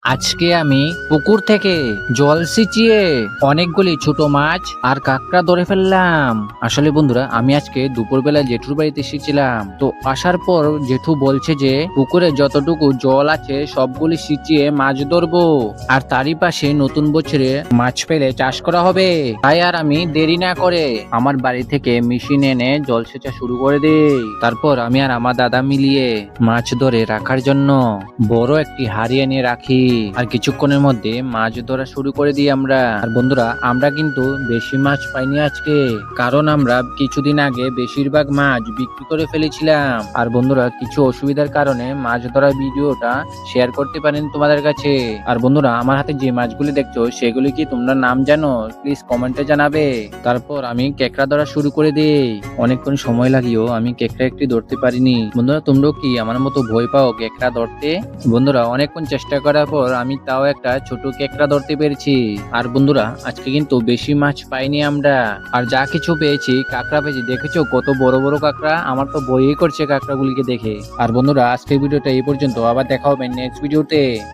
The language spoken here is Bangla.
আজকে আমি পুকুর থেকে জল সিঁচিয়ে অনেকগুলি ছোট মাছ আর কাঁকড়া ধরে ফেললাম। আসলে বন্ধুরা, আমি আজকে দুপুরবেলা জেঠুর বাড়িতে এসেছিলাম। তো আসার পর জেঠু বলছে যে পুকুরে যতটুকু জল আছে সবগুলি সিঁচিয়ে মাছ ধরবো, আর তারই পাশে নতুন বছরে মাছ ফেলে চাষ করা হবে। তাই আর আমি দেরি না করে আমার বাড়ি থেকে মেশিন এনে জল সেচা শুরু করে দেই। তারপর আমি আর আমার দাদা মিলিয়ে মাছ ধরে রাখার জন্য বড় একটি হাড়ি এনে রাখি, আর কিছুক্ষণের মধ্যে মাছ ধরা শুরু করে দিই আমরা। আর বন্ধুরা, আমরা কিন্তু বেশি মাছ পাইনি আজকে, কারণ আমরা কিছুদিন আগে বেশিরভাগ মাছ বিক্রি করে ফেলেছিলাম। আর বন্ধুরা, কিছু অসুবিধার কারণে মাছ ধরার ভিডিওটা শেয়ার করতে পারেন তোমাদের কাছে। আর বন্ধুরা, আমার হাতে যে মাছগুলি দেখছো সেগুলি কি তোমরা নাম জানো? প্লিজ কমেন্টে জানাবে। তারপর আমি কেকড়া ধরা শুরু করে দিই। অনেকক্ষণ সময় লাগিও আমি কেকড়া একটি ধরতে পারিনি। বন্ধুরা, তোমরাও কি আমার মতো ভয় পাও কেকড়া ধরতে? বন্ধুরা, অনেকক্ষণ চেষ্টা করার পর আমি তাও একটা ছোট কেকড়া ধরতে পেরেছি। আর বন্ধুরা, আজকে কিন্তু বেশি মাছ পাইনি আমরা, আর যা কিছু পেয়েছি কাঁকড়া পেয়েছি। দেখেছো কত বড় বড় কাঁকড়া? আমার তো ভয়ই করছে কাঁকড়াগুলিকে দেখে। আর বন্ধুরা, আজকের ভিডিওটা এই পর্যন্ত, আবার দেখা হবে নেক্সট ভিডিওতে।